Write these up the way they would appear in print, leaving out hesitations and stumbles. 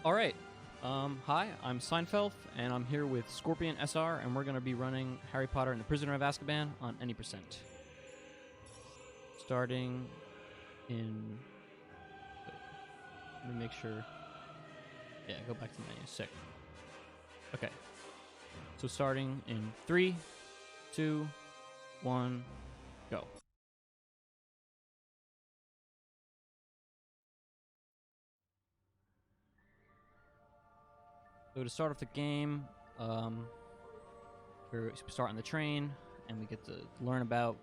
Alright, hi, I'm Seinfelf, and I'm here with ScorpionSR, and we're going to be running Harry Potter and the Prisoner of Azkaban on any percent. Starting in... Wait, let me make sure... Yeah, go back to the menu, sick. Okay, so starting in 3, 2, 1, go. So to start off the game, we start on the train, and we get to learn about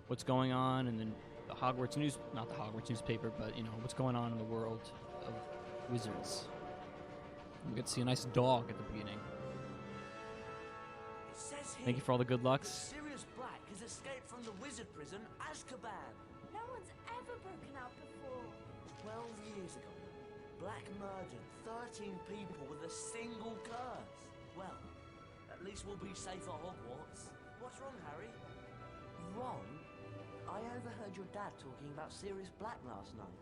what's going on, and then the Hogwarts news, not the Hogwarts newspaper, but, you know, what's going on in the world of wizards. We get to see a nice dog at the beginning. It says here, Thank you for all the good lucks. Sirius Black has escaped from the wizard prison, Azkaban. No one's ever broken out before. 12 years ago, Black murdered 13 people with a single curse. Well, at least we'll be safe at Hogwarts. What's wrong, Harry? Wrong? I overheard your dad talking about Sirius Black last night.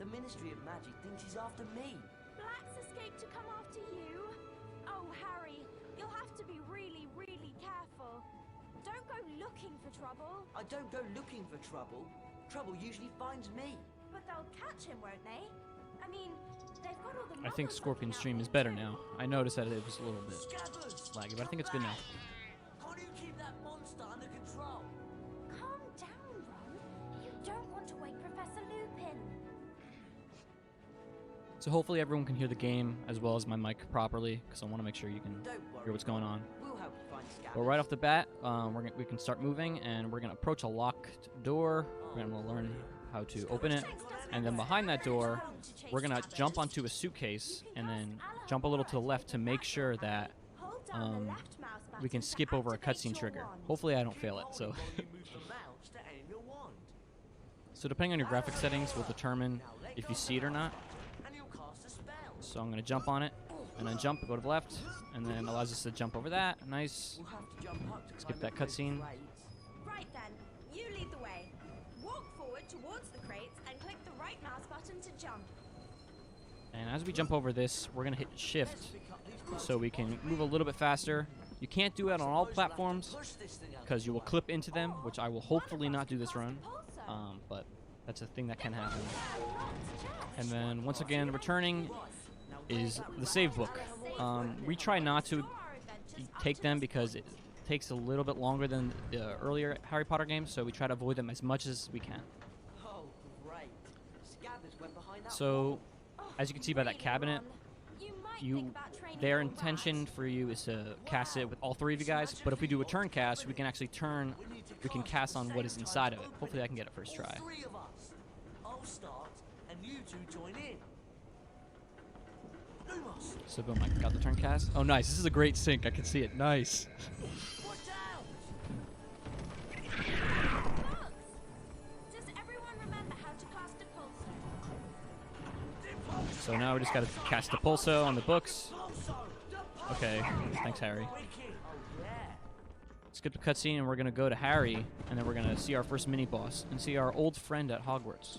The Ministry of Magic thinks he's after me. Black's escaped to come after you? Oh, Harry, you'll have to be really, really careful. Don't go looking for trouble. I don't go looking for trouble. Trouble usually finds me. But they'll catch him, won't they? I mean, they've got all the I think muggles Scorpion's looking stream out is for better him. now. I noticed that it was a little bit Scabbers! laggy, but I think it's good now. Can't you keep that monster under control? Calm down, Ron. You don't want to wake Professor Lupin. So hopefully everyone can hear the game as well as my mic properly, because I want to make sure you can Don't worry. hear what's going on. We'll help you find Scabbers. But right off the bat, we can start moving, and we're going to approach a locked door. We're going to learn how to open it. And then behind that door, we're going to jump onto a suitcase and then jump a little to the left to make sure that Hold down the left mouse button we can to skip over a activate cutscene your trigger. wand. Hopefully I don't fail it. So, Only while you move the mouse to aim your wand. so depending on your graphic settings will determine if you see it or not. And you'll cast a spell. So I'm going to jump on it, and then jump, go to the left, and then allows us to jump over that. Nice. We'll have to jump up to Skip climb that the cutscene. crates. Right then, you lead the way. Walk forward towards the crates and click the right mouse button to jump. And as we jump over this, we're going to hit shift so we can move a little bit faster. You can't do it on all platforms because you will clip into them, which I will hopefully not do this run. But that's a thing that can happen. And then once again, returning is the save book. We try not to take them because it takes a little bit longer than the earlier Harry Potter games, so we try to avoid them as much as we can. Oh, great. Scabbers went behind that So, wall. as you can see by that cabinet, their intention for you is to cast it with all three of you guys, but if we do a turn cast, we can actually we can cast on what is inside of it. Hopefully I can get it first All try. three of us. I'll start, and you two join in. Lumos, So boom, I got the turn cast. Oh nice, this is a great sync, I can see it, nice. watch out! Bugs! Does everyone remember how to cast a pulsar? So now we just gotta cast the pulso on the books. Okay, thanks Harry. Wicked. Oh, yeah. Skip the cutscene and we're gonna go to Harry, and then we're gonna see our first mini-boss, and see our old friend at Hogwarts.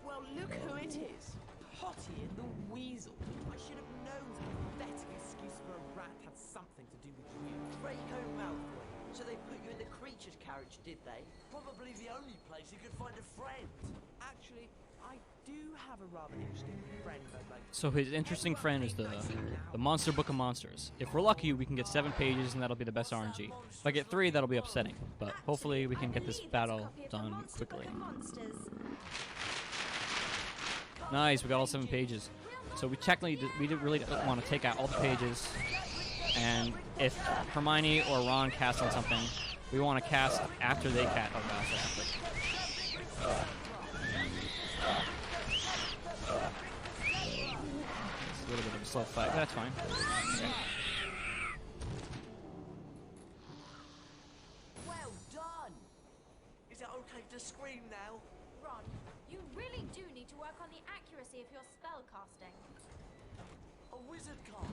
Well, look who it is. Potty and the Weasel. I should have known the pathetic excuse for a rat had something to do with you. Draco Malfoy. So they put you in the creature's carriage, did they? Probably the only place you could find a friend. Actually, I do have a rather interesting friend I'd like to... So his interesting friend is the Monster Book of Monsters. If we're lucky, we can get 7 pages, and that'll be the best RNG. If I get 3, that'll be upsetting. But hopefully we can get this battle done quickly. Nice, we got all 7 pages. So we technically we didn't really want to take out all the pages. And if Hermione or Ron cast on something, we want to cast after they cast. Oh gosh, it's a little bit of a slow fight, but that's fine. Well done. Is it okay to scream now? Ron, you really do need to work on the accuracy of your spell casting. A wizard card.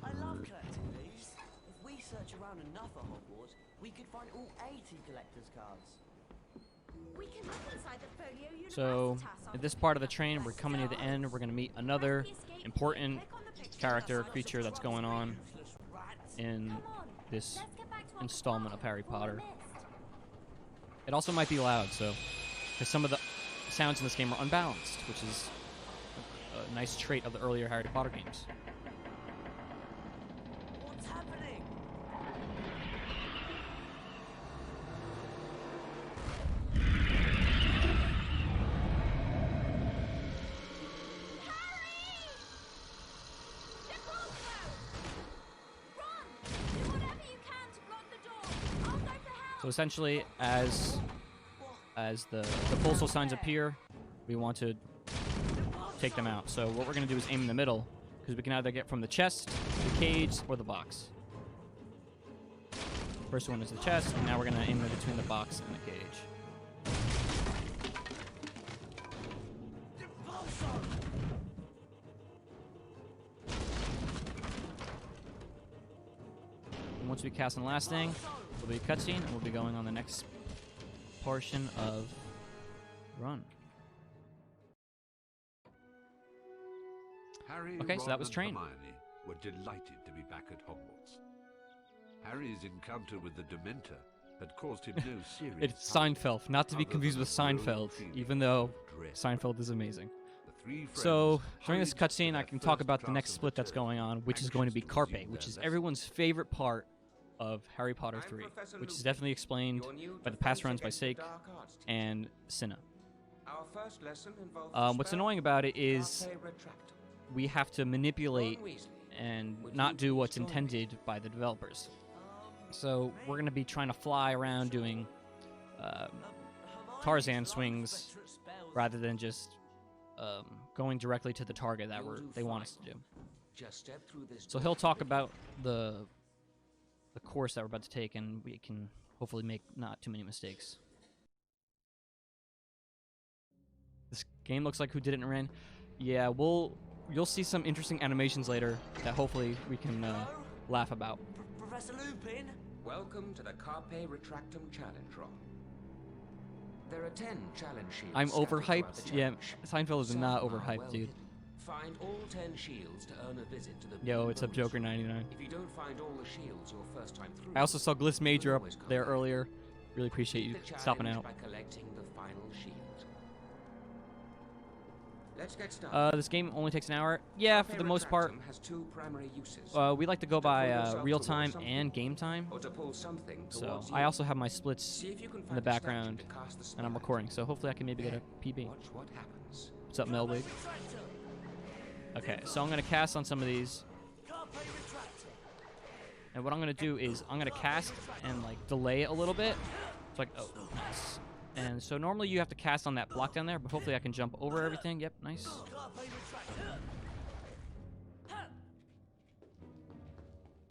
I love collecting these. If we search around enough at Hogwarts, we could find all 80 collector's cards. We can look inside the Folio So, Universitas at this part of the train, we're coming near the end. We're going to meet another important character, creature that's going on in this installment of Harry Potter. It also might be loud, so because some of the sounds in this game are unbalanced, which is a nice trait of the earlier Harry Potter games. What's happening? So essentially, as the postal signs appear, we want to take them out. So what we're going to do is aim in the middle, because we can either get from the chest, the cage, or the box. First one is the chest, and now we're going to aim in between the box and the cage. And once we cast on the last thing, will be a cutscene, and we'll be going on the next portion of Run. Harry, Okay, so that was Ron, Train. and Hermione were delighted to be back at Hogwarts. Harry's encounter with the Dementor had caused him no serious It's harm, Seinfeld, not to be other confused than with a growing Seinfeld, feeling even though of dread. Seinfeld is amazing. The three friends So, during this hurried to cutscene, I their can talk first about the class next of split that's return, going on, which is going to be anxious Carpe, resume which their is lessons. everyone's favorite part of Harry Potter I'm 3, Professor which is Lupin, definitely explained your new by the past defense runs by against the Sake dark arts teacher. and Cinna. Our first lesson involves the What's spell annoying about it is Carpe Retractum. we have to manipulate Ron Weasley, and would not you do please what's join me? intended by the developers. So we're going to be trying to fly around doing Tarzan swings rather than just going directly to the target that they want us to do. Just step through this So door. he'll talk about the course that we're about to take, and we can hopefully make not too many mistakes. This game looks like Who Did It in Rain. Yeah, you'll see some interesting animations later that hopefully we can laugh about. Professor Lupin? Welcome to the Carpe Retractum Challenge, Ron. There are 10 challenge shields. I'm scattered throughout overhyped. the Yeah, challenge. Seinfeld is Some not are overhyped, well dude. hidden. Find all 10 shields to earn a visit to the Yo, Blue it's up Bonus Joker Room. 99. If you don't find all the shields your first time through, I also saw Gliss Major up always come there back. earlier. Really appreciate you Beat the stopping challenge out. by collecting the final shield. Let's get started. This game only takes an hour. Yeah, for Carpe the most part. Retractum has two primary uses. We like to go To pull by yourself real towards time something, and game time. or to pull something So towards I you. also have my splits See if you can in find the a statue background, to cast the spell and I'm at. recording. So hopefully I can maybe get a Then PB. Watch what happens. What's up, Melvig? Okay, so I'm gonna cast on some of these, and what I'm gonna do is I'm gonna cast and like delay it a little bit. It's like, oh, nice. And so normally you have to cast on that block down there, but hopefully I can jump over everything. Yep, nice.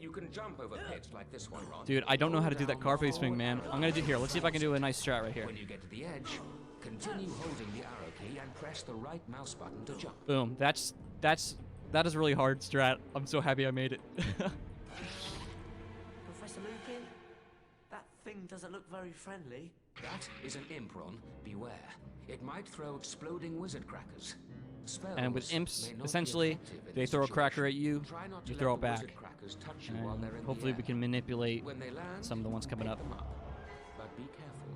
You can jump over pits like this one, Ron. Dude, I don't know how to do that Hold carpe down swing, the man. forward I'm gonna do here. Let's see if I can do a nice strat right here. When you get to the edge, continue holding the arrow key and press the right mouse button to jump. Boom. That is a really hard strat. I'm so happy I made it. Professor Lupin? That thing doesn't look very friendly. That is an imp, Ron. Beware. It might throw exploding wizard crackers. Spells And with imps, may not be essentially, effective in they this throw a situation. cracker at you, Try not to you let throw the it back. wizard crackers touch you while And they're in hopefully the we air. can manipulate When they land, some of the ones coming pick up. them up. But be careful.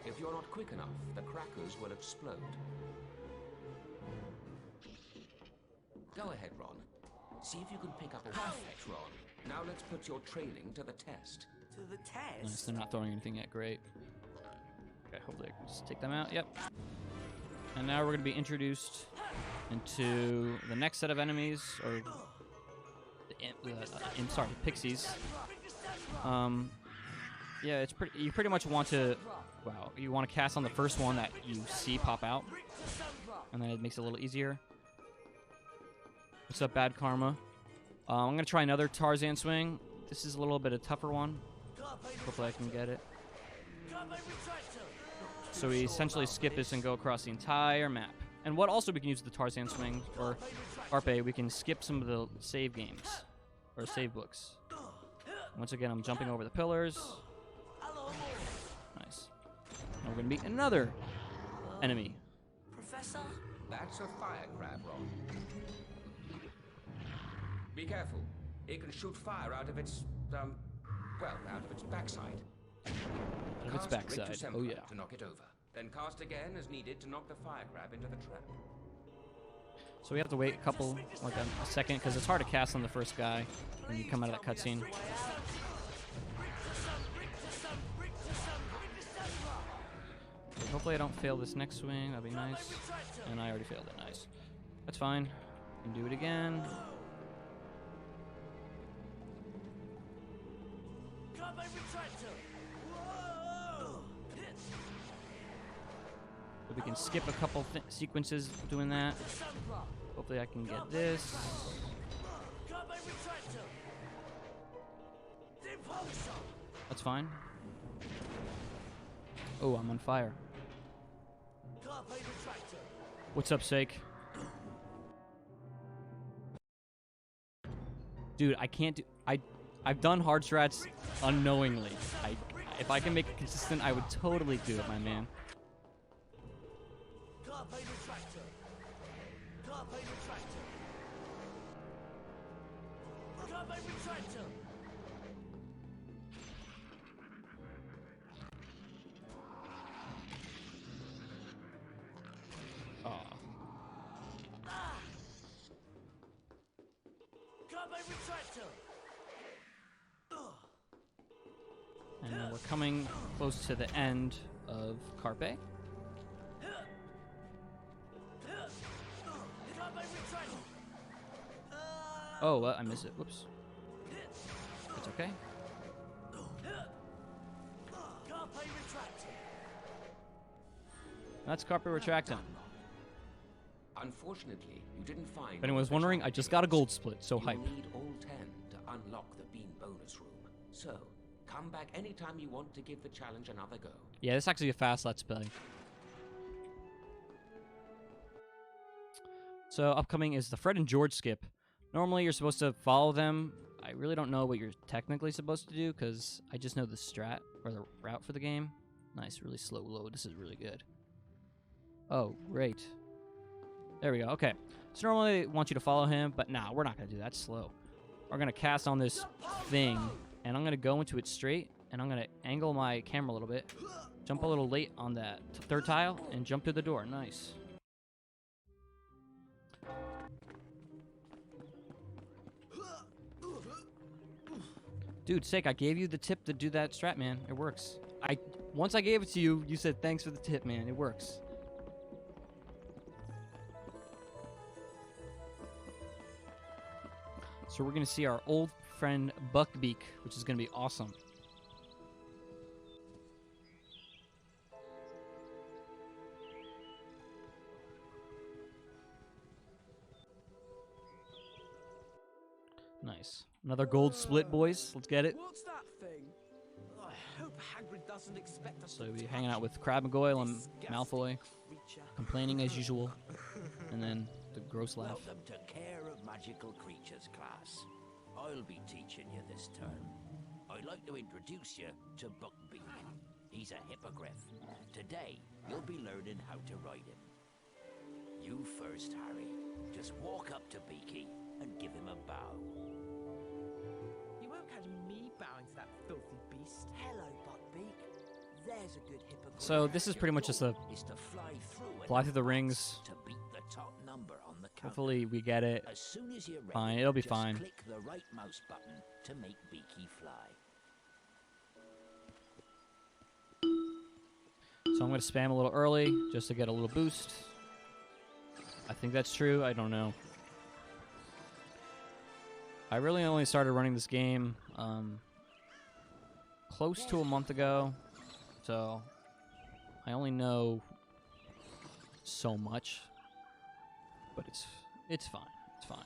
If you're not quick enough, the crackers will explode. Go ahead, Ron. See if you can pick up a perfect, Ron. Now let's put your training to the test. To the test? Nice, they're not throwing anything yet. Great. Okay, hopefully I can just take them out. Yep. And now we're going to be introduced into the next set of enemies, or the pixies. Yeah, it's pretty. You pretty much want to, you want to cast on the first one that you see pop out, and then it makes it a little easier. What's up, Bad Karma? I'm gonna try another Tarzan swing. This is a little bit a tougher one. Hopefully I can get it. So we essentially skip this and go across the entire map. And what also we can use the Tarzan swing, or Carpe, we can skip some of the save games, or save books. Once again, I'm jumping over the pillars. Nice. And we're gonna meet another enemy. Professor? That's a fire crab, Ron. Be careful. It can shoot fire out of its, well, out of its backside. Out of its Cast backside. Ritusemper Oh yeah. to knock it over. Then cast again as needed to knock the fire crab into the trap. So we have to wait a couple, like a second, because it's hard to cast on the first guy when you come out of that cutscene. Hopefully I don't fail this next swing. That'd be nice. And I already failed it. Nice. That's fine. Can do it again. But we can skip a couple sequences doing that. Hopefully I can get this. That's fine. Oh, I'm on fire. What's up, Sake? Dude, I can't do... I've done hard strats unknowingly. If I can make it consistent, I would totally do it, my man. And then we're coming close to the end of Carpe. Oh, I missed it. Whoops. It's okay. That's Carpe Retractum. Unfortunately, you didn't find... If anyone's wondering, I just got a gold split, so hype. You need all 10 to unlock the beam bonus room. So, come back anytime you want to give the challenge another go. Yeah, this is actually a fast Let's Play. So, upcoming is the Fred and George skip. Normally, you're supposed to follow them. I really don't know what you're technically supposed to do, because I just know the strat, or the route for the game. Nice, really slow load. This is really good. Oh, great. There we go. Okay. So normally I want you to follow him, but nah, we're not going to do that. It's slow. We're going to cast on this thing, and I'm going to go into it straight, and I'm going to angle my camera a little bit, jump a little late on that third tile, and jump through the door. Nice. Dude, Sake, I gave you the tip to do that strat, man. It works. Once I gave it to you, you said thanks for the tip, man. It works. So we're going to see our old friend Buckbeak, which is going to be awesome. Nice. Another gold split, boys. Let's get it. What's that thing? I hope Hagrid doesn't expect us So to we'll be touch hanging out with Crab and Goyle and disgusting Malfoy, creature. complaining as usual, and then the gross laugh. Welcome to Care of Magical Creatures class. I'll be teaching you this term. I'd like to introduce you to Buckbeak. He's a hippogriff. Today, you'll be learning how to ride him. You first, Harry. Just walk up to Beaky and give him a bow. You won't catch me bowing to that filthy beast. Hello, Buckbeak. There's a good hippogriff. So this is pretty much just a Is to fly through the rings. to beat the top number on the count. Hopefully we get it. As soon as you're ready, Fine, it'll be just fine. click the right mouse button to make Beaky fly. So I'm going to spam a little early just to get a little boost. I think that's true. I don't know. I really only started running this game close to a month ago, so I only know so much, but it's fine. It's fine.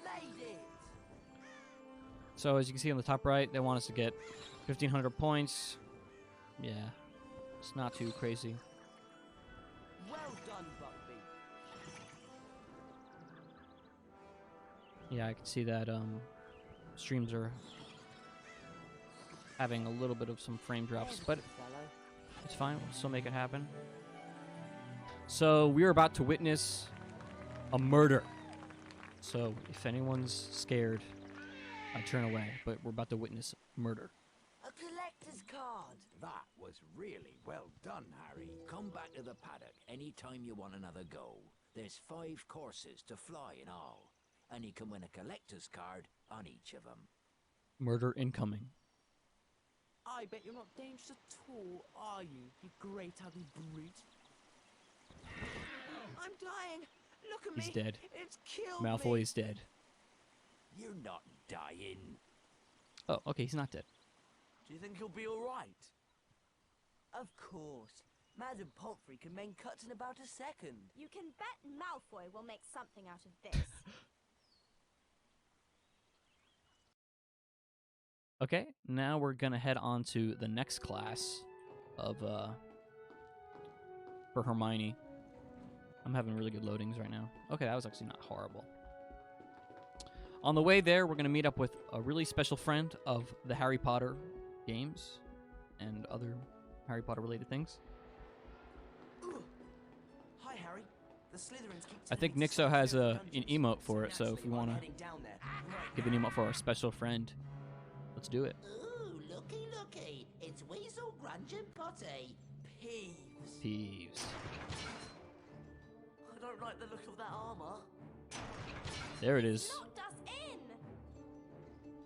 Made it! So as you can see on the top right, they want us to get 1,500 points. Yeah, it's not too crazy. Well done, Buckbeak. Yeah, I can see that streams are having a little bit of some frame drops, but it's fine. We'll still make it happen. So we're about to witness a murder. So if anyone's scared, I turn away. But we're about to witness murder. A collector's card. That was really well done, Harry. Come back to the paddock anytime you want another go. There's 5 courses to fly in all, and you can win a collector's card on each of them. Murder incoming. I bet you're not dangerous at all, are you, you great ugly brute? I'm dying. Look at me. He's dead. It's killed Malfoy is dead. You're not dying. Oh, okay, he's not dead. Do you think he'll be all right? Of course. Madam Pomfrey can mend cuts in about a second. You can bet Malfoy will make something out of this. Okay, now we're gonna head on to the next class of for Hermione. I'm having really good loadings right now. Okay, that was actually not horrible. On the way there, we're gonna meet up with a really special friend of the Harry Potter games and other Harry Potter related things. Hi, Harry. The Slytherins keep I think telling me Nixo has to an dungeons, emote for it, so if actually we want I'm to heading down there right give an now. emote for our special friend, let's do it. Ooh, looky, looky. It's Weasel Grunge and Potty. Peeves. Peeves. I don't like the look of that armor. There it is. Locked us in.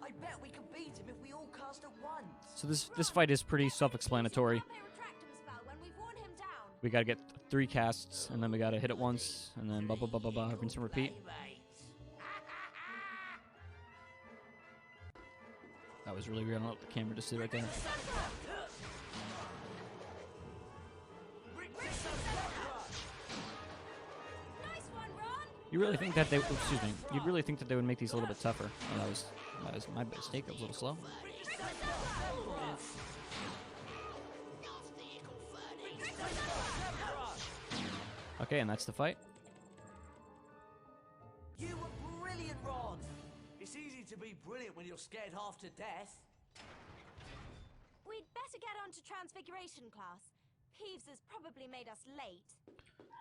I bet we could beat him if we all cast at once. So this fight is pretty self-explanatory. Can't they retract him spell when we've worn him down? We gotta get 3 casts, and then we gotta hit it once, and then blah blah blah blah blah, rinse and repeat. That was really weird. I don't know what the camera just did right there. Nice one, Ron. You really think that they? Excuse me. You really think that they would make these a little bit tougher? Oh, that was my mistake. That was a little slow. Okay, and that's the fight. You were brilliant, Ron. It's easy to be brilliant when you're scared half to death. We'd better get on to Transfiguration class. Peeves has probably made us late.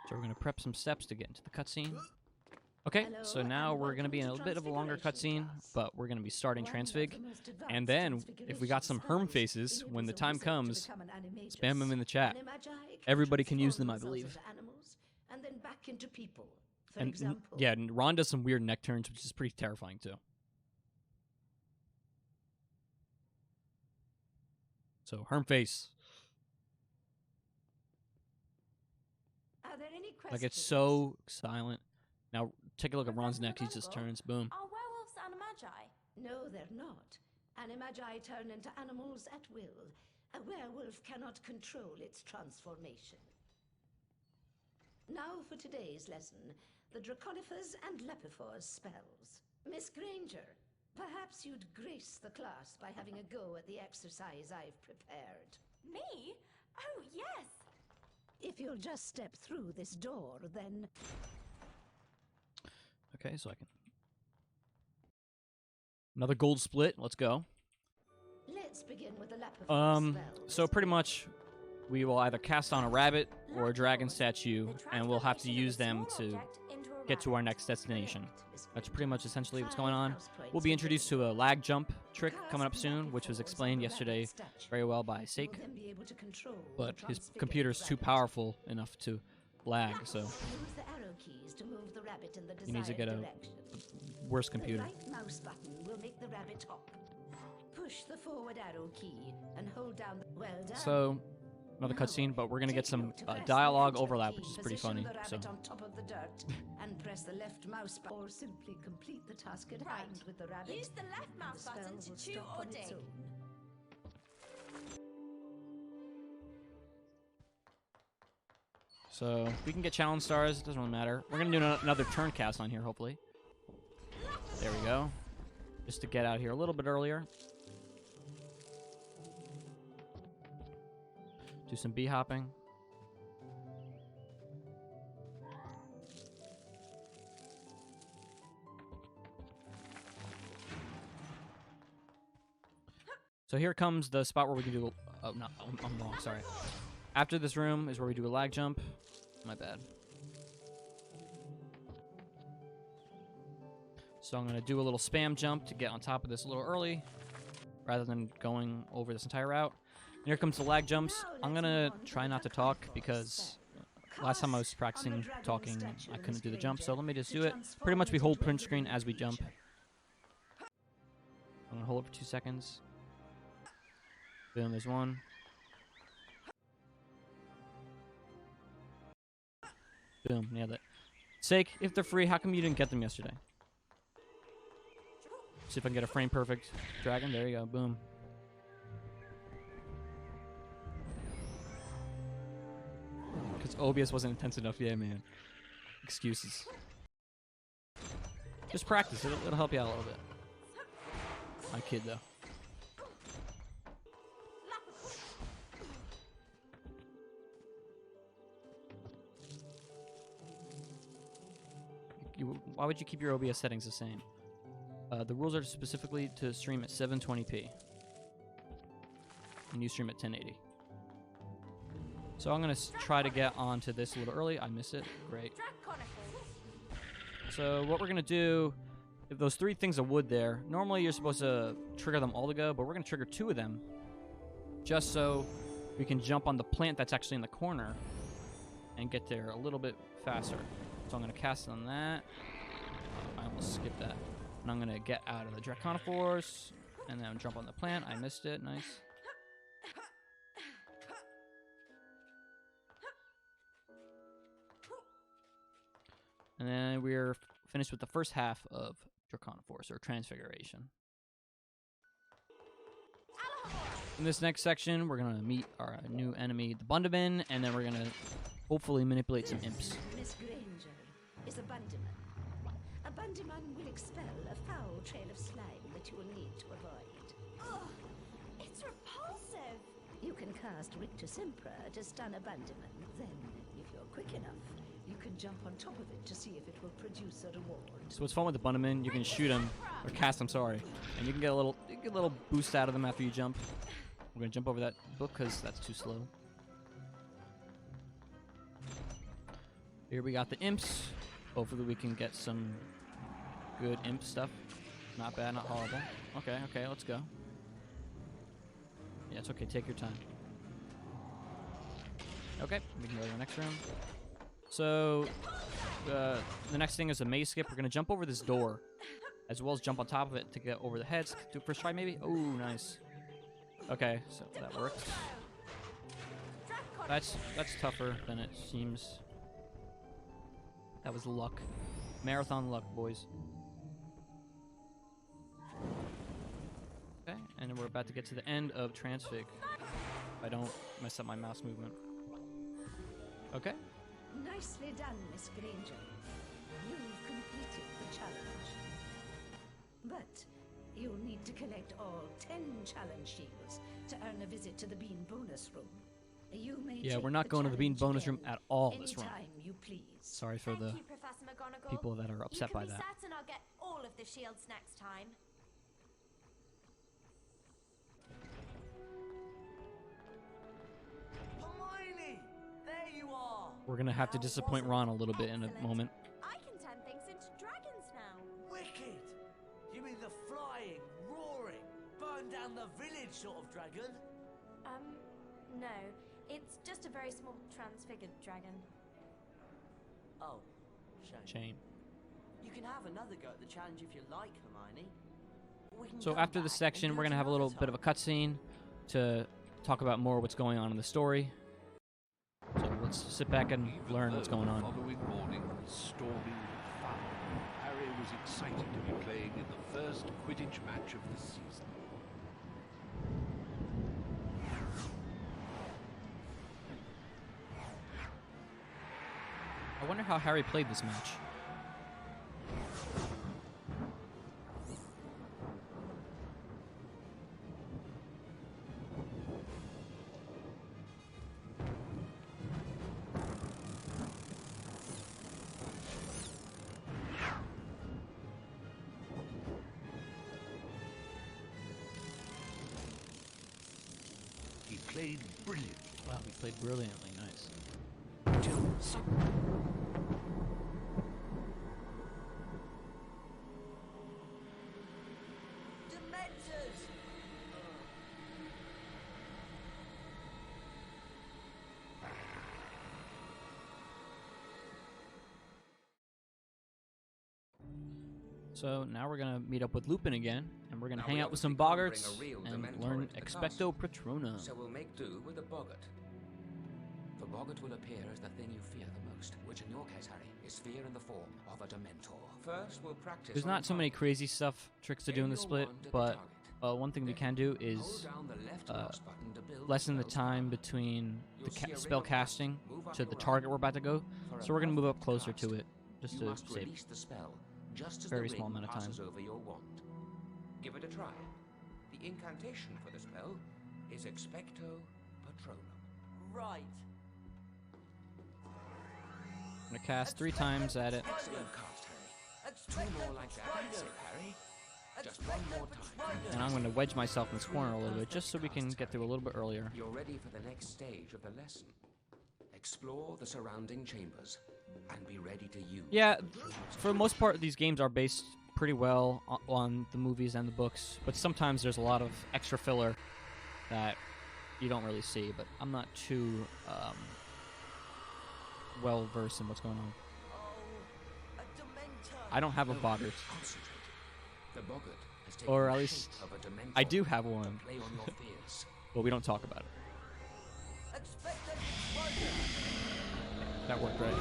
So we're gonna prep some steps to get into the cutscene. Okay, so now we're gonna be in a bit of a longer cutscene, but we're gonna be starting Transfig, and then if we got some Herm faces when the time comes, spam them in the chat. Everybody can use them, I believe. And then back into people. For And example, yeah, and Ron does some weird neck turns, which is pretty terrifying too. So Herm face, are there any questions? like it's so silent. Now take a look at Ron's neck. He just turns, boom. Are werewolves animagi? No, they're not. Animagi turn into animals at will. A werewolf cannot control its transformation. Now for today's lesson, the Draconifers and Lepiphors spells. Miss Granger, perhaps you'd grace the class by having a go at the exercise I've prepared. Me? Oh, yes. If you'll just step through this door, then... Okay, so I can. Another gold split. Let's go. Let's begin with the Lepiphor spells. So pretty much, we will either cast on a rabbit or a dragon statue, and we'll have to use them to get to our next destination. That's pretty much essentially what's going on. We'll be introduced to a lag jump trick coming up soon, which was explained yesterday very well by Sake. But his computer's too powerful enough to lag, so Use the arrow keys to move the rabbit in the he needs to get a desired direction. worse The computer. right mouse button will make the rabbit hop. Push the forward arrow key and hold down the... Well done. So, another cutscene, but we're gonna get Take some note to press the dialogue enter overlap, key, which is pretty position funny. the So, rabbit on top of the dirt and press the left mouse button, or simply complete the task at hand with the rabbit. Use the left and mouse the spell button to will chew stop or on its dig. own. so we can get challenge stars. It doesn't really matter. We're gonna do another turn cast on here, hopefully. There we go. Just to get out here a little bit earlier. Do some bee hopping. So here comes the spot where we can do. Oh no, I'm wrong. Sorry. After this room is where we do a lag jump. My bad. So I'm gonna do a little spam jump to get on top of this a little early, rather than going over this entire route. And here comes the lag jumps. I'm gonna try not to talk because last time I was practicing talking, I couldn't do the jump. So let me just do it. Pretty much we hold print screen as we jump. I'm gonna hold it for 2 seconds. Boom, there's one. Boom, nailed it. Sake, if they're free, how come you didn't get them yesterday? See if I can get a frame perfect dragon. There you go, boom. Because OBS wasn't intense enough, yeah, man. Excuses. Just practice, it'll help you out a little bit. My kid, though. Why would you keep your OBS settings the same? The rules are specifically to stream at 720p. And you stream at 1080. So I'm going to try to get onto this a little early. I missed it. Great. So what we're going to do, if those 3 things of wood there, normally you're supposed to trigger them all to go, but we're going to trigger 2 of them just so we can jump on the plant that's actually in the corner and get there a little bit faster. So I'm going to cast on that. I almost skipped that. And I'm going to get out of the Draconifors and then jump on the plant. I missed it. Nice. And then we're finished with the first half of Draconifors, or Transfiguration. In this next section, we're going to meet our new enemy, the Bundaman, and then we're going to hopefully manipulate some imps. Miss Granger is a Bundaman. A Bundaman will expel a foul trail of slime that you will need to avoid. Ugh, it's repulsive. You can cast Rictus Impera to stun a Bundaman. Then, if you're quick enough, you can jump on top of it to see if it will produce a reward. So what's fun with the Bundaman, you can shoot him, or cast him, sorry, and you can get a little boost out of them after you jump. We're going to jump over that book because that's too slow. Here we got the imps. Hopefully we can get some good imp stuff. Not bad, not horrible. Okay, let's go. Yeah, it's okay, take your time. Okay, we can go to the next room. So, the next thing is a maze skip. We're going to jump over this door, as well as jump on top of it to get over the heads. Do a first try, maybe? Oh, nice. Okay, so that works. That's tougher than it seems. That was luck. Marathon luck, boys. Okay, and we're about to get to the end of Transfig. If I don't mess up my mouse movement. Okay. Nicely done, Miss Granger. You've completed the challenge. But you'll need to collect all 10 challenge shields to earn a visit to the Bean bonus room. You may we're not going to the Bean bonus room at all this run. You please. Sorry for the Professor McGonagall. people that are upset by that. You can be certain I'll get all of the shields next time. Hermione! There you are! We're going to have to disappoint Ron a little bit in a moment. I can turn things into dragons now. Wicked! You mean the flying, roaring, burn down the village sort of dragon? No. It's just a very small transfigured dragon. Oh, Shame. You can have another go at the challenge if you like, Hermione. We can So come after back this and section, do we're it going to have a little another bit of a time. cutscene to talk about more what's going on in the story. So let's sit back and learn what's going on. The following morning was stormy and foul. Harry was excited to be playing in the first Quidditch match of the season. I wonder how Harry played this match. played brilliantly. Wow, we played brilliantly. Nice. Dementors! So now we're gonna meet up with Lupin again, and we're gonna Now, hang we out with some obviously can't boggarts bring a real and Dementor learn into the Expecto castle. Patronum. So we'll make do with a boggart. The boggart will appear as the thing you fear the most, which in your case, Harry, is fear in the form of a Dementor. First, we'll practice. There's on not so many target. crazy tricks to do in the Aim your split, wand at the but target. one thing we can do is Hold down the left mouse button to build lessen the spell's time power. between You'll the see a ring spell of light casting move up to the your target arm. we're about to go. For a So we're gonna move up perfect closer cast, to it, just you to must save. release the spell just as very the small ring amount of passes time. over your wand. Give it a try. The incantation for the spell is Expecto Patronum. Right. I'm gonna cast 3 times at it. Excellent cast, Harry. 2 more like that. That's it, Harry. Just 1 more time. And I'm gonna wedge myself in this corner a little bit, just so we can get through a little bit earlier. You're ready for the next stage of the lesson. Explore the surrounding chambers and be ready to use. Yeah, for the most part, these games are based pretty well on the movies and the books, but sometimes there's a lot of extra filler that you don't really see, but I'm not too well versed in what's going on. Oh, a Dementor! I don't have a boggart, Concentrate. The boggart has taken or the at least shape of a Dementor I do have to one, play on your fears. but we don't talk about it. Expected explosion! That worked, right?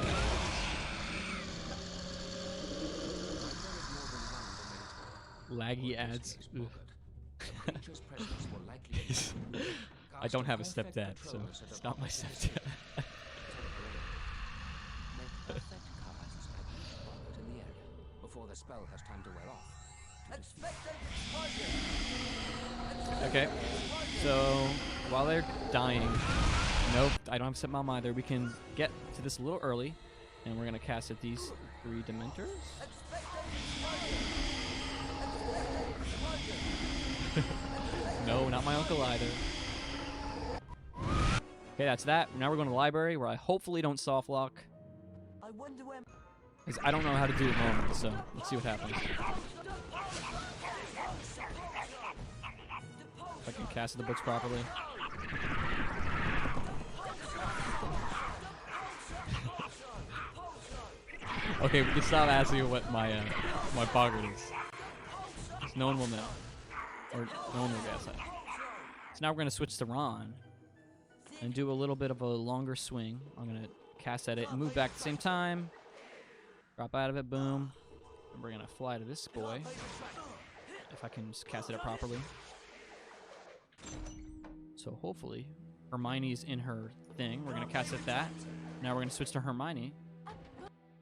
Laggy ads. Ugh. I don't have a stepdad, so it's not my stepdad. Before the spell has time to wear off. Expected explosion! Okay, so while they're dying, nope, I don't have set mom either. We can get to this a little early, and we're gonna cast at these 3 Dementors. No, not my uncle either. Okay, that's that. Now we're going to the library, where I hopefully don't soft lock, I wonder where. because I don't know how to do it normally. So let's see what happens. If I can cast the books properly. Okay, we can stop asking what my my boggart is. 'Cause no one will know, or no one will guess that. So now we're gonna switch to Ron and do a little bit of a longer swing. I'm gonna cast at it and move back at the same time. Drop out of it, boom. And we're gonna fly to this boy. If I can just cast it up properly. So hopefully, Hermione's in her thing. We're gonna cast at that. Now we're gonna switch to Hermione.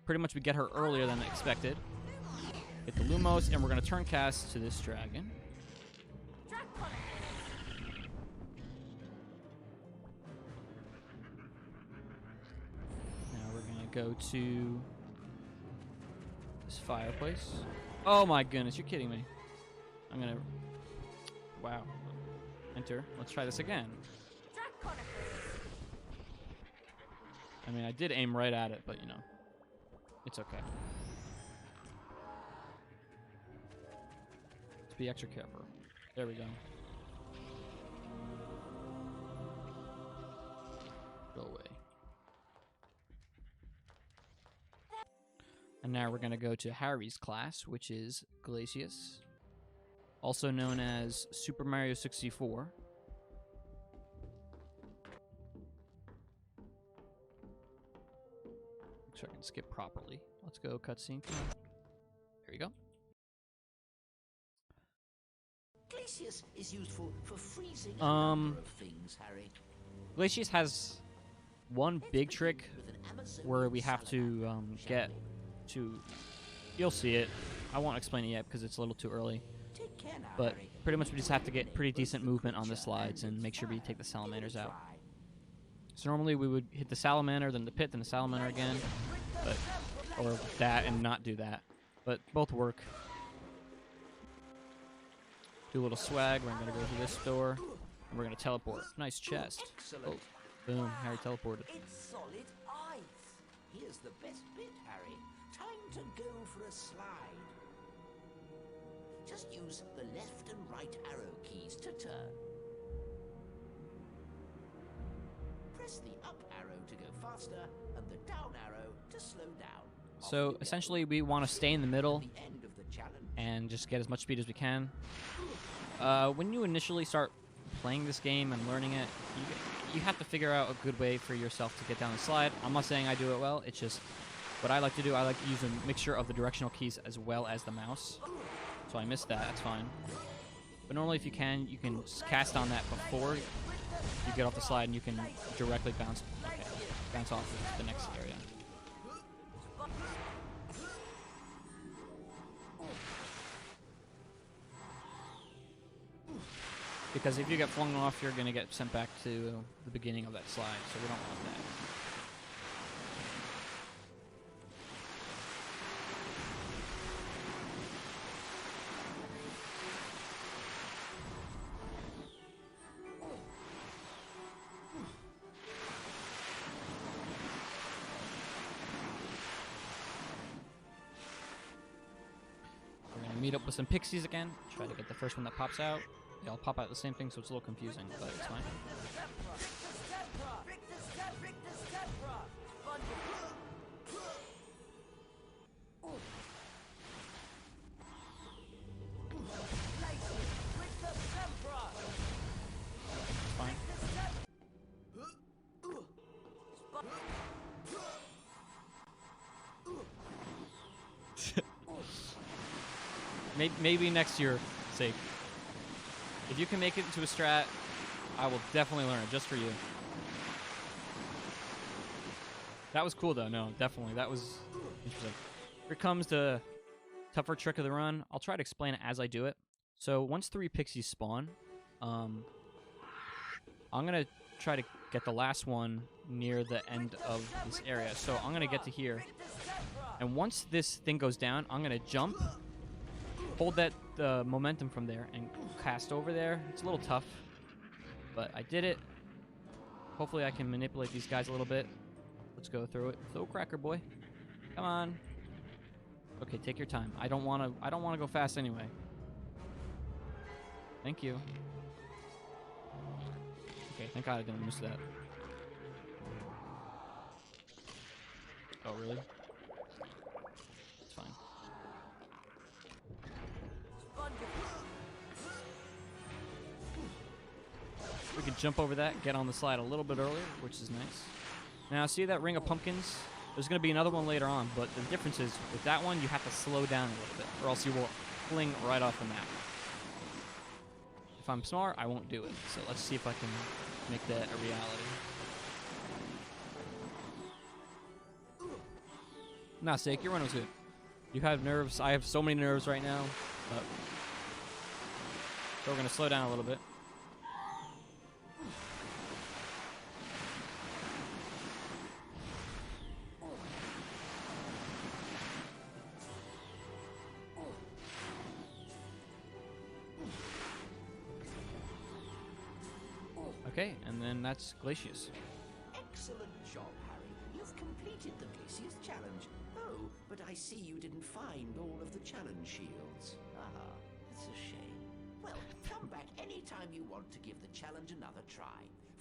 Pretty much we get her earlier than expected. Hit the Lumos, and we're gonna turn cast to this dragon. Now we're gonna go to this fireplace. Oh my goodness, you're kidding me. I'm gonna, wow. Enter. Let's try this again. I mean, I did aim right at it, but you know, it's okay. Let's be extra careful. There we go. Go away. And now we're going to go to Harry's class, which is Glacius, also known as Super Mario 64. Make sure I can skip properly. Let's go cutscene. There you go. Glacius is useful for freezing a Um, number of things, Harry. Glacius has one big trick With an Amazonian where we have to salamander, get shall to. You'll see it. I won't explain it yet because it's a little too early. we? Take care now, But Harry. pretty much we just have to get pretty Neighbours decent the movement on the creature slides and its make sure we fire. take the Give it a salamanders out. try. So normally we would hit the salamander, then the pit, then the salamander again, but or that and not do that. But both work. Do a little swag. We're gonna go to this door. And we're gonna teleport. Nice chest. Excellent. Oh, boom, Harry teleported. It's solid ice. Here's the best bit, Harry. Time to go for a slide. Just use the left and right arrow keys to turn. Press the up arrow to go faster and the down arrow to slow down. Off So you go. essentially, we want to stay in the middle The end of the challenge. and just get as much speed as we can. When you initially start playing this game and learning it, you have to figure out a good way for yourself to get down the slide. I'm not saying I do it well. It's just what I like to do. I like to use a mixture of the directional keys as well as the mouse. So I missed that. That's fine. But normally, if you can cast on that before you get off the slide, and you can directly bounce off of the next area. Because if you get flung off, you're going to get sent back to the beginning of that slide, so we don't want that. We're going to meet up with some pixies again, try to get the first one that pops out. They all pop out the same thing, so it's a little confusing, but it's fine. It's fine. Maybe next year, sake. If you can make it into a strat, I will definitely learn it just for you. That was cool, though. No, definitely. That was interesting. Here comes the tougher trick of the run. I'll try to explain it as I do it. So once 3 pixies spawn, I'm going to try to get the last one near the end of this area. So I'm going to get to here. And once this thing goes down, I'm going to jump, hold that momentum from there, and cast over there. It's a little tough, but I did it. Hopefully I can manipulate these guys a little bit. Let's go through it. Throw cracker boy. Come on. Okay, take your time. I don't want to go fast anyway. Thank you. Okay, thank God I didn't miss that. Oh, really? It's fine. We can jump over that, get on the slide a little bit earlier, which is nice. Now, see that ring of pumpkins? There's going to be another one later on, but the difference is, with that one, you have to slow down a little bit, or else you will fling right off the map. If I'm smart, I won't do it. So let's see if I can make that a reality. Nah, Sake, your run was good. You have nerves. I have so many nerves right now. But so we're going to slow down a little bit. Okay, and then that's Glacius. Excellent job, Harry. You've completed the Glacius challenge. Oh, but I see you didn't find all of the challenge shields. Ah, it's a shame. Well, come back anytime you want to give the challenge another try.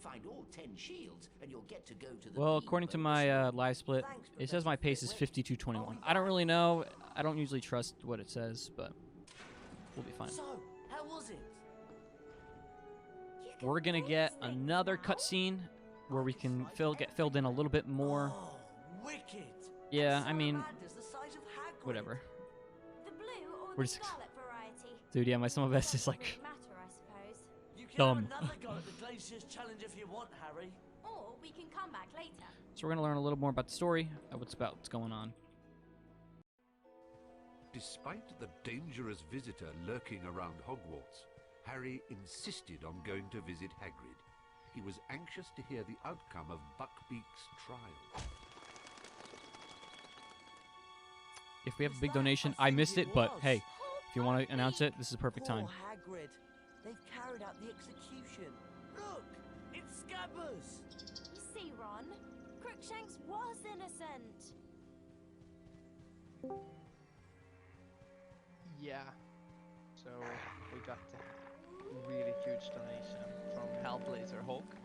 Find all 10 shields, and you'll get to go to the... Well, according to my live split, it says my pace is 52:21. I don't really know. I don't usually trust what it says, but we'll be fine. So, how was it? We're gonna get another cutscene where we can get filled in a little bit more. Oh, wicked. Yeah, I mean, Salamanders the size of Hagrid. whatever. The blue or We're the just- scarlet variety? Dude, yeah, my some best is like Doesn't matter, I suppose. You can dumb. have another go at the Glaciers challenge if you want, Harry. Or we can come back later. So we're gonna learn a little more about the story, what's going on. Despite the dangerous visitor lurking around Hogwarts, Harry insisted on going to visit Hagrid. He was anxious to hear the outcome of Buckbeak's trial. If we have a big donation, I missed it, but hey, if you want to announce it, this is a perfect time. Poor Hagrid. They've carried out the execution. Look! It's Scabbers! You see, Ron, Crookshanks was innocent. Yeah. So we got a really huge donation from Hellblazer Hulk.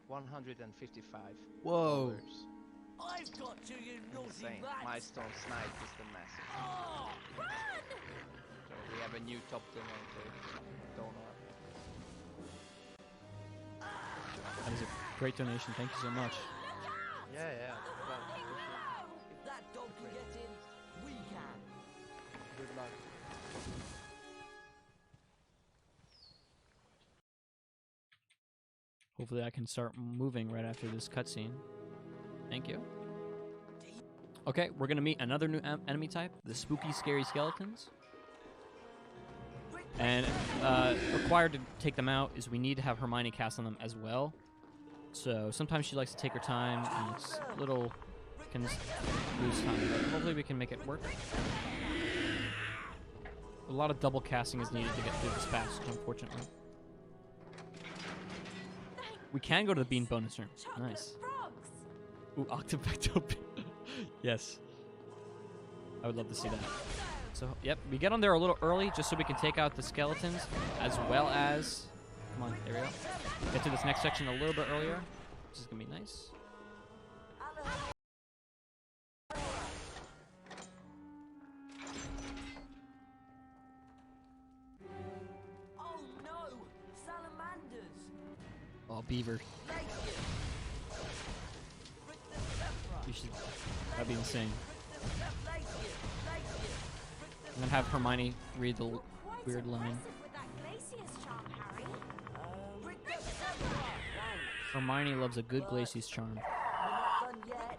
155. Whoa. I've got you, you naughty Insane. rat! Milestone Snipe is the massive. Oh! So we have a new top donor. That is a great donation. Thank you so much. Yeah, yeah. Well, If that dog can get in, we can. good luck. Hopefully I can start moving right after this cutscene. Thank you. Okay, we're gonna meet another new enemy type, the spooky, scary skeletons. And required to take them out is we need to have Hermione cast on them as well. So sometimes she likes to take her time, and it's a little can lose time, but hopefully we can make it work. A lot of double casting is needed to get through this fast, unfortunately. We can go to the bean bonus room. Nice. Ooh, Octopecto. Yes. I would love to see that. So, yep, we get on there a little early just so we can take out the skeletons as well as... Come on, there we go. Get to this next section a little bit earlier, which is going to be nice. Oh no! Salamanders! Oh, beaver. You should... That'd be insane. I'm going to have Hermione read the weird line. With that Glacius charm, Harry. Hermione loves a good Glacius charm. We're not done yet.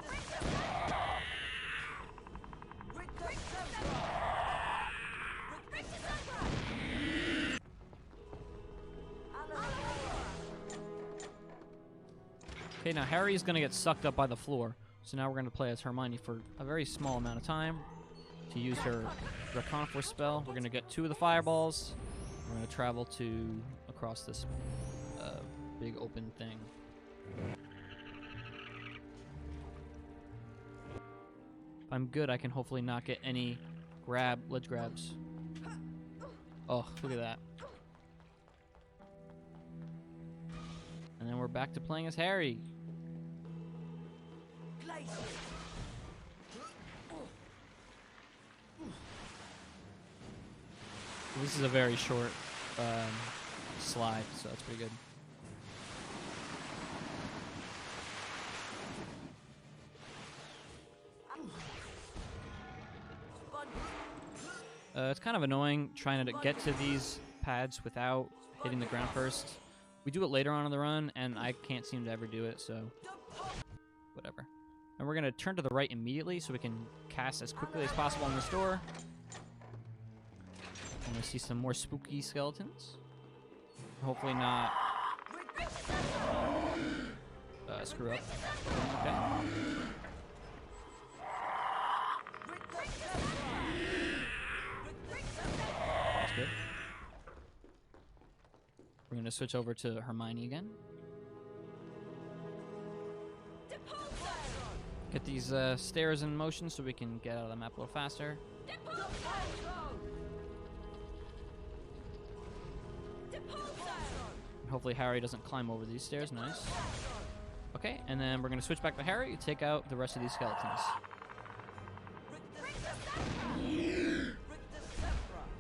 Okay, now Harry is going to get sucked up by the floor. So now we're going to play as Hermione for a very small amount of time to use her Draconiforce spell. We're going to get 2 of the fireballs. We're going to travel to across this big open thing. If I'm good, I can hopefully not get any ledge grabs. Oh, look at that. And then we're back to playing as Harry. This is a very short slide, so that's pretty good. It's kind of annoying trying to get to these pads without hitting the ground first. We do it later on in the run, and I can't seem to ever do it, so whatever. And we're going to turn to the right immediately so we can cast as quickly as possible on this door. I'm going to see some more spooky skeletons. Hopefully not screw up. Okay. That's good. We're going to switch over to Hermione again. Get these stairs in motion so we can get out of the map a little faster. Hopefully Harry doesn't climb over these stairs. Nice. Okay, and then we're going to switch back to Harry to take out the rest of these skeletons.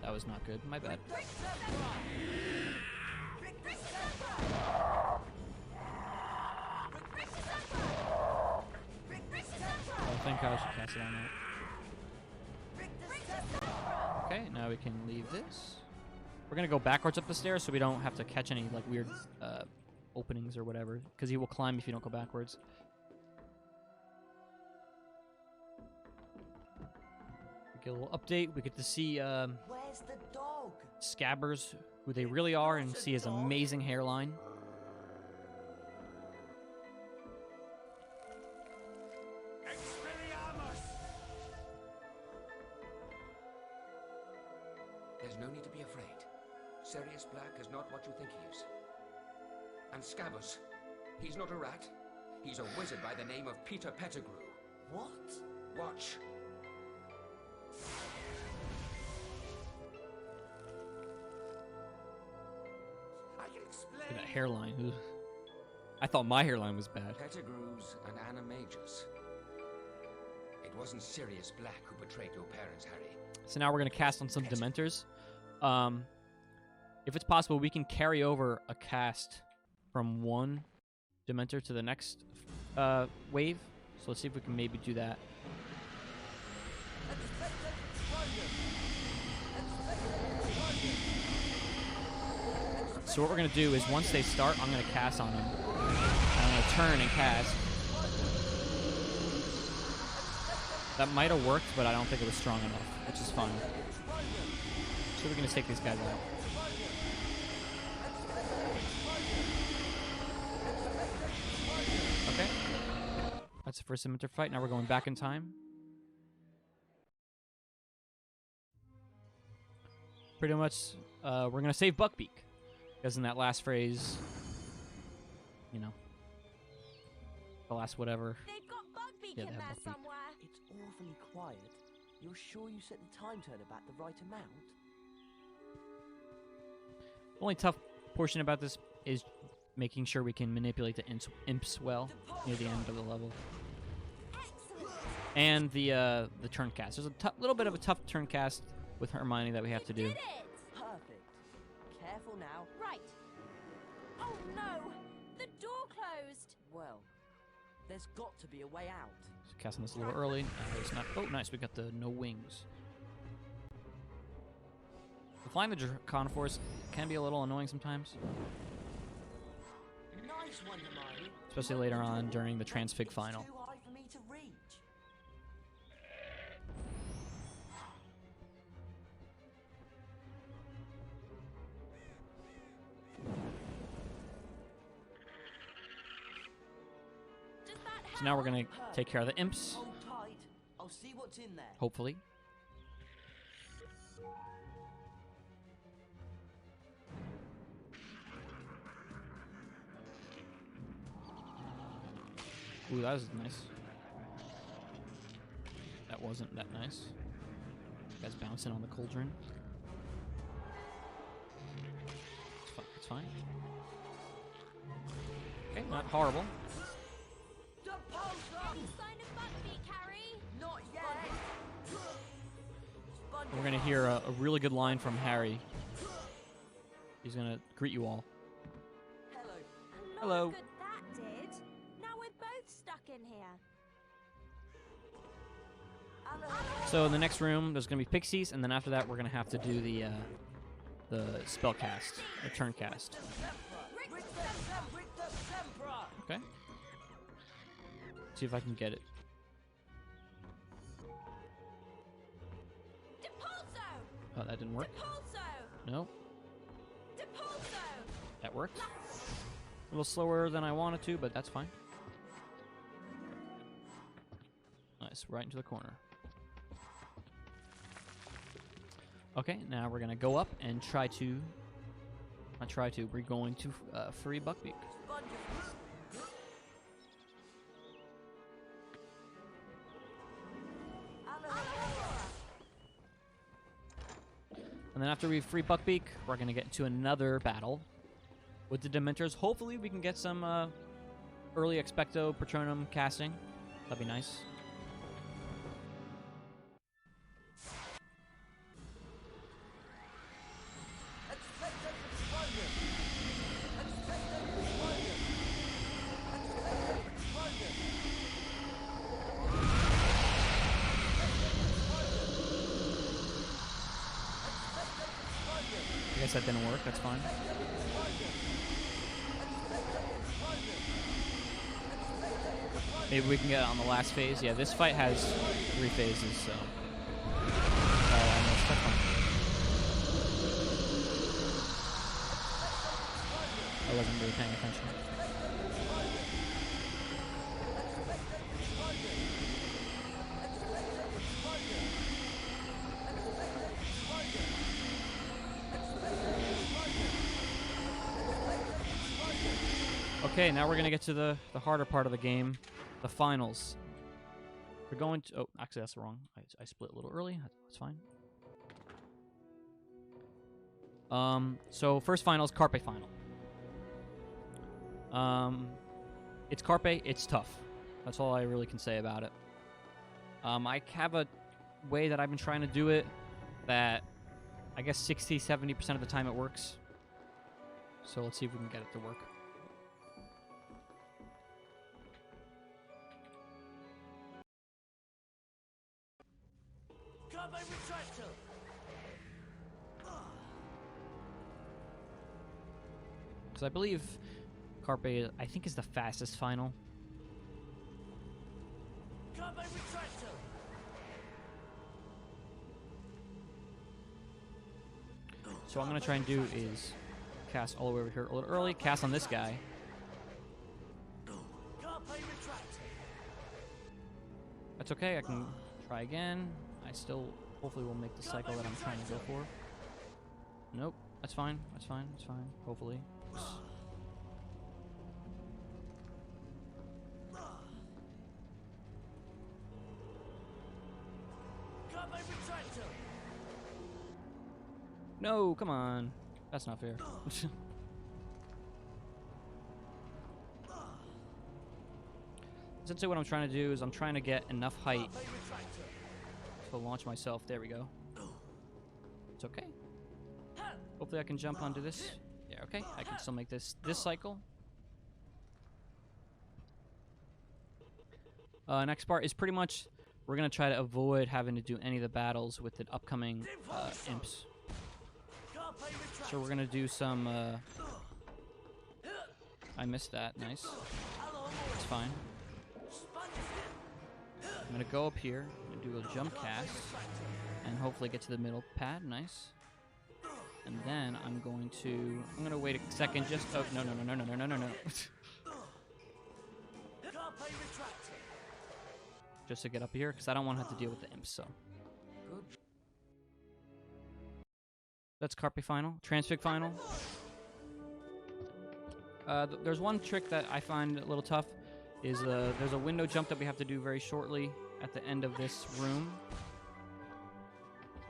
That was not good. My bad. Oh, thank God I should cast it on that. Okay, now we can leave this. We're going to go backwards up the stairs so we don't have to catch any like weird openings or whatever, because he will climb if you don't go backwards. We get a little update. We get to see Where's the dog? Scabbers, who they really are, and see his amazing hairline. There's no need to be afraid. Sirius Black is not what you think he is. And Scabbers, he's not a rat. He's a wizard by the name of Peter Pettigrew. What? Watch. I can explain. Look at that hairline. Ugh. I thought my hairline was bad. Pettigrews and animagus. It wasn't Sirius Black who betrayed your parents, Harry. So now we're going to cast on some Dementors. If it's possible, we can carry over a cast from one Dementor to the next wave. So let's see if we can maybe do that. So what we're going to do is once they start, I'm going to cast on them. I'm going to turn and cast. That might have worked, but I don't think it was strong enough, which is fine. So we're going to take these guys out. Okay. That's the first Dementor fight. Now we're going back in time. Pretty much, we're going to save Buckbeak. Because in that last phrase, you know, the last whatever. They've got Buckbeak Yeah, in they there have Buckbeak. somewhere. It's awfully quiet. You're sure you set the time turner back the right amount? The only tough portion about this is making sure we can manipulate the imps well near the end of the level. Excellent. And the turn cast. There's a little bit of a tough turn cast with Hermione that we have to do. Did it? Perfect. Careful now. Right. Oh no! The door closed. Well, there's got to be a way out. So casting this a little early. It's not. Oh, nice. We got the no wings. Flying the Draconiforce can be a little annoying sometimes, Nice one, Hermione. especially later on during the Transfig final. It's too high for me to reach. Does that So now we're help? gonna take care of the imps, Hold tight. I'll see what's in there. hopefully. Ooh, that was nice. That wasn't that nice. Guys bouncing on the cauldron. It's fine. Okay, not horrible. Any sign of Buckbeak, Harry? Not yet. We're gonna hear a really good line from Harry. He's gonna greet you all. Hello. Hello. Good that did. Now we're both stuck in here. So in the next room, there's gonna be pixies, and then after that, we're gonna have to do the spell cast, the turn cast. Okay. See if I can get it. Depulso! Oh, that didn't work. Depulso! No, Depulso! that worked. A little slower than I wanted to, but that's fine. Nice, right into the corner. Okay, now we're gonna go up and try to. Not try to. We're going to free Buckbeak. And then after we free Buckbeak, we're gonna get into another battle with the Dementors. Hopefully, we can get some early Expecto Patronum casting. That'd be nice. I guess that didn't work. That's fine. Maybe we can get it on the last phase. Yeah, this fight has 3 phases, so. That's fine. I wasn't really paying attention. Okay, now we're gonna get to the harder part of the game, the finals. We're going to. Oh, actually, that's wrong. I split a little early. That's fine. So first final is Carpe final. It's Carpe. It's tough. That's all I really can say about it. I have a way that I've been trying to do it that I guess 60-70% of the time it works. So let's see if we can get it to work. Carpe retractor. Because I believe Carpe, I think, is the fastest final. Carpe retractor. So what I'm going to try and do is cast all the way over here a little early, cast on this guy. Carpe retractor. That's okay, I can try again. I still hopefully will make the cycle that I'm trying to go for. Nope, that's fine, that's fine, that's fine, hopefully. Carpe retractor. No, come on. That's not fair. Essentially what I'm trying to do is I'm trying to get enough height to launch myself. There we go. It's okay. Hopefully I can jump onto this. Yeah, okay. I can still make this cycle. Next part is pretty much we're going to try to avoid having to do any of the battles with the upcoming imps. So we're going to do some... I missed that. Nice. It's fine. I'm going to go up here and do a jump cast and hopefully get to the middle pad. Nice. And then I'm going to wait a second just... Oh, no. Just to get up here, because I don't want to have to deal with the imps, so... That's Carpe final. Transfig final. There's one trick that I find a little tough, is there's a window jump that we have to do very shortly at the end of this room.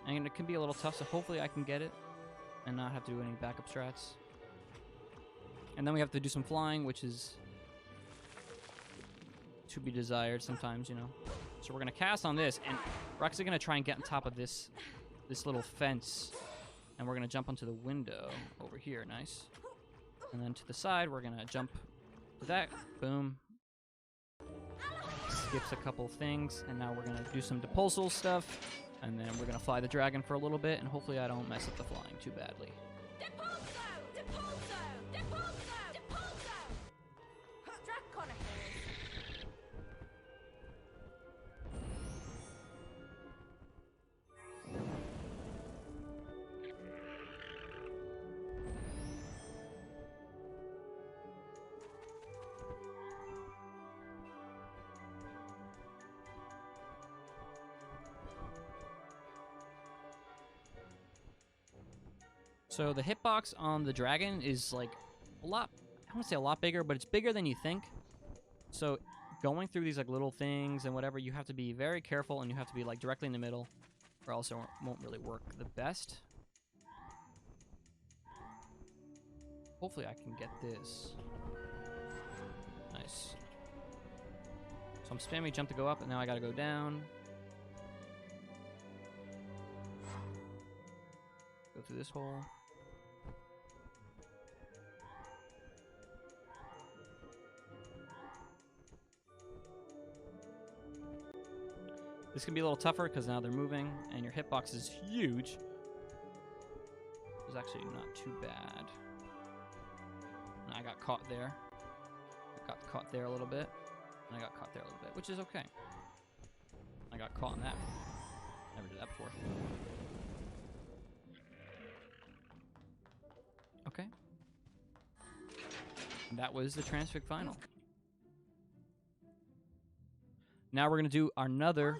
And it can be a little tough, so hopefully I can get it and not have to do any backup strats. And then we have to do some flying, which is to be desired sometimes, you know. So we're going to cast on this, and we're actually going to try and get on top of this little fence. And we're going to jump onto the window over here. Nice. And then to the side, we're going to jump to that. Boom. Skips a couple things. And now we're going to do some depulsal stuff. And then we're going to fly the dragon for a little bit. And hopefully I don't mess up the flying too badly. So the hitbox on the dragon is like a lot, I won't say a lot bigger, but it's bigger than you think. So going through these like little things and whatever, you have to be very careful and you have to be like directly in the middle or else it won't really work the best. Hopefully I can get this. Nice. So I'm spamming jump to go up and now I gotta go down. Go through this hole. This can be a little tougher because now they're moving and your hitbox is huge. It's actually not too bad. And I got caught there. I got caught there a little bit. And I got caught there a little bit, which is okay. I got caught in that. Never did that before. Okay. And that was the Transfig final. Now we're going to do another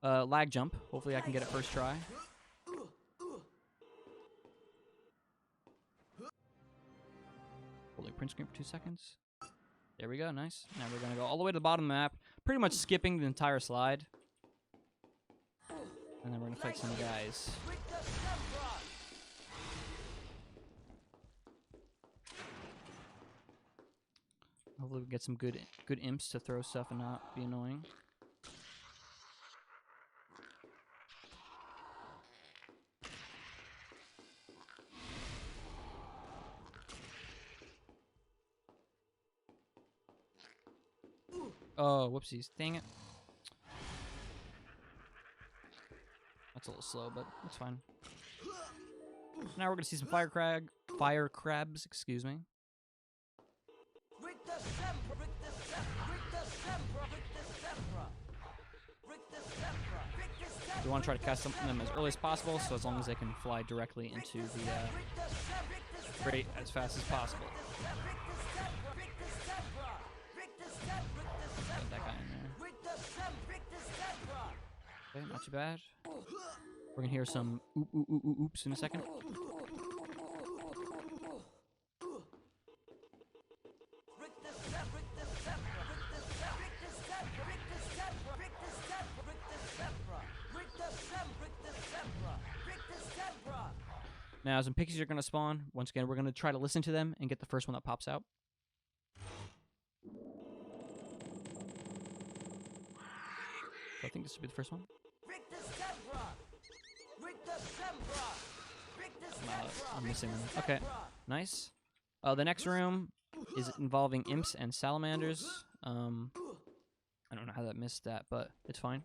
lag jump. Hopefully I can get it first try. Holding print screen for 2 seconds. There we go, nice. Now we're gonna go all the way to the bottom of the map, pretty much skipping the entire slide. And then we're gonna fight some guys. Hopefully we get some good imps to throw stuff and not be annoying. Oh, whoopsies. Dang it. That's a little slow, but it's fine. Now we're gonna see some fire crabs, excuse me. We want to try to cast them as early as possible, so as long as they can fly directly into the crate as fast as possible. Get that guy in there. Okay, not too bad. We're gonna hear some oops in a second. Now, some pixies are going to spawn. Once again, we're going to try to listen to them and get the first one that pops out. So I think this should be the first one. I'm missing them. Okay, nice. The next room is involving imps and salamanders. I don't know how that missed that, but it's fine.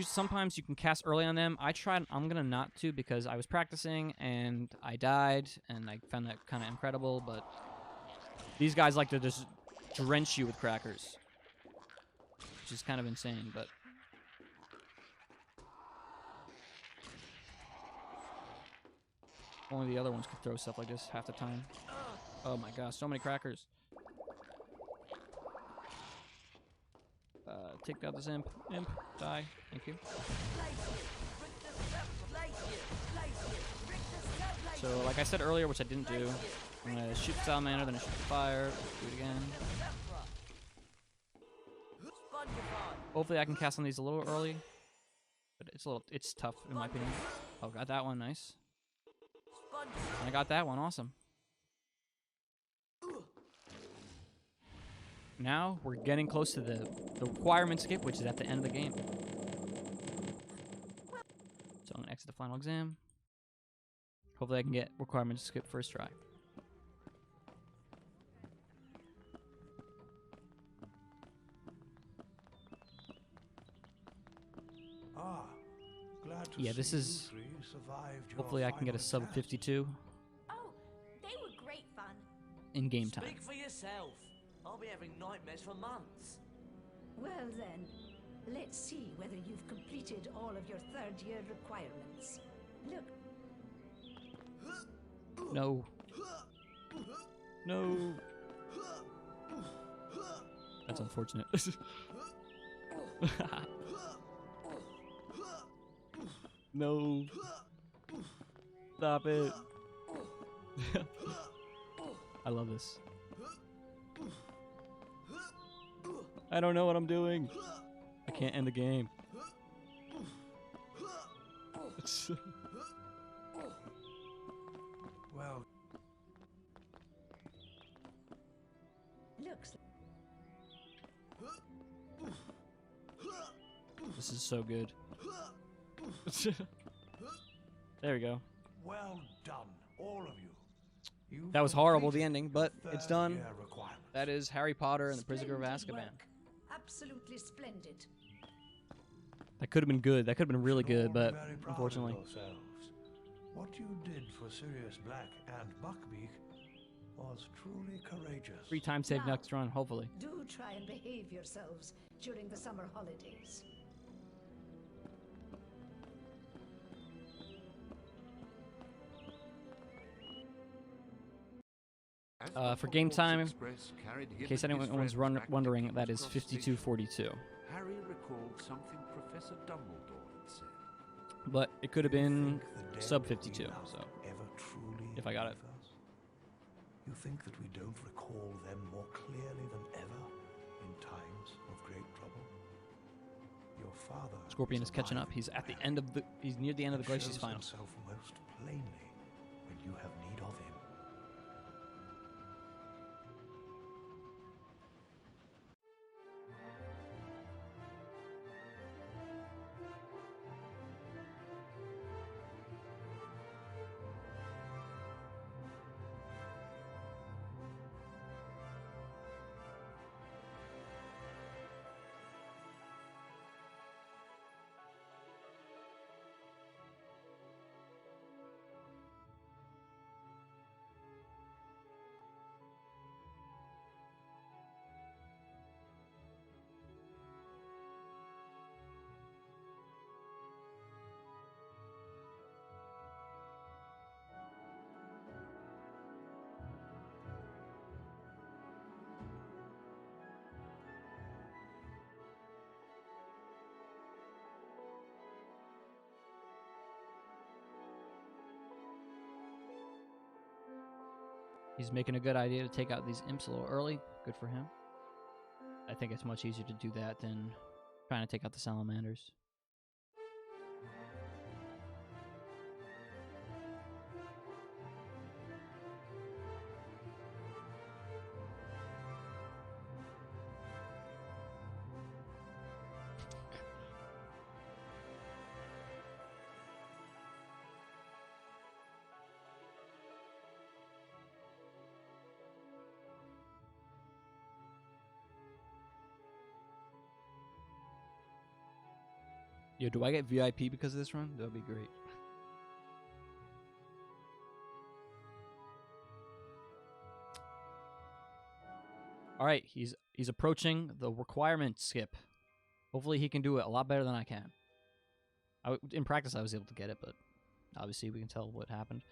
Sometimes you can cast early on them. I'm gonna not to because I was practicing and I died, and I found that kind of incredible. But these guys like to just drench you with crackers, which is kind of insane. But only the other ones could throw stuff like this half the time. Oh my gosh, so many crackers. Take out this imp. Imp, die. Thank you. So, like I said earlier, which I didn't do, I'm gonna shoot the salamander, then I shoot the fire. Do it again. Hopefully, I can cast on these a little early, but it's tough in my opinion. Oh, got that one, nice. And I got that one, awesome. Now we're getting close to the requirement skip, which is at the end of the game. So I'm gonna exit the final exam. Hopefully I can get requirement skip first try. Glad to Yeah, this see is. you three survived your Hopefully I can get a final sub test. 52 Oh, they were great fun. in game time. Speak for yourself. I'll be having nightmares for months. Well then, let's see whether you've completed all of your third-year requirements. Look, No. No. That's unfortunate. No. Stop it. I love this. I don't know what I'm doing. I can't end the game. Well, looks This is so good. There we go. well done, all of you. You've That was horrible, the completed ending, your but it's done. third-year requirement. That is Harry Potter and the Prisoner of splendid Azkaban. work. Absolutely splendid. That could have been good. That could have been really Should all good, be but very proud of unfortunately. yourselves. What you did for Sirius Black and Buckbeak was truly courageous. 3 times save Now- next run, hopefully. Do try and behave yourselves during the summer holidays. For game time, in case anyone was wondering, that is 52:42. Harry recalled something Professor Dumbledore had said. But it could have been Think the dead sub we 52, love so ever truly if I got it. leave us? You think that we don't recall them more clearly than ever in times of great trouble? Your father Scorpion is catching up. survived He's at the battle end of the. He's near the end of the and Glacius shows final. himself most plainly when you have need of him. He's making a good idea to take out these imps a little early. Good for him. I think it's much easier to do that than trying to take out the salamanders. Yo, do I get VIP because of this run? That would be great. All right, he's approaching the requirement skip. Hopefully he can do it a lot better than I can. In practice, I was able to get it, but obviously we can tell what happened.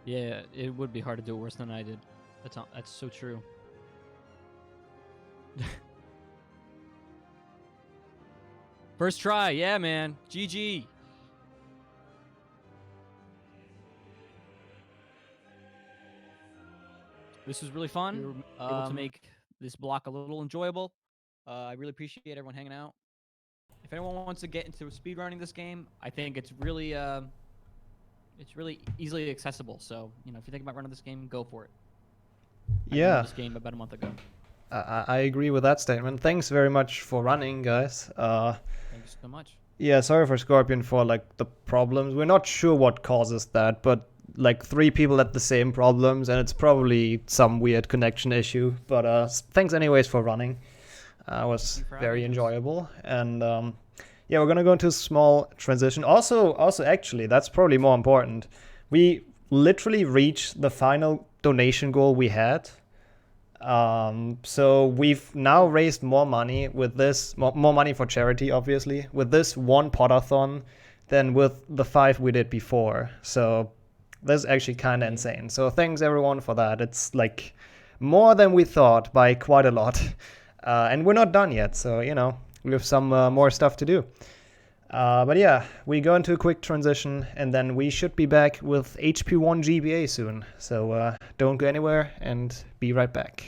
Yeah, it would be hard to do it worse than I did. That's so true. First try, yeah, man. GG. This was really fun. We were able to make this block a little enjoyable. I really appreciate everyone hanging out. If anyone wants to get into speedrunning this game, I think it's really easily accessible. So, you know, if you think about running this game, go for it. I Yeah. ran this game about a month ago. I agree with that statement. Thanks very much for running, guys. Thank you so much. Yeah, sorry for Scorpion for like the problems. We're not sure what causes that, but like 3 people had the same problems, and it's probably some weird connection issue. But thanks anyways for running. It was very enjoyable. And yeah, we're gonna go into a small transition. Also, actually, that's probably more important. We literally reached the final donation goal we had. So we've now raised more money with this, more money for charity, obviously, with this one Potterthon than with the 5 we did before. So that's actually kind of insane. So thanks everyone for that. It's like more than we thought by quite a lot. And we're not done yet. So, you know, we have some more stuff to do. But yeah, we go into a quick transition, and then we should be back with HP1 GBA soon. So don't go anywhere, and be right back.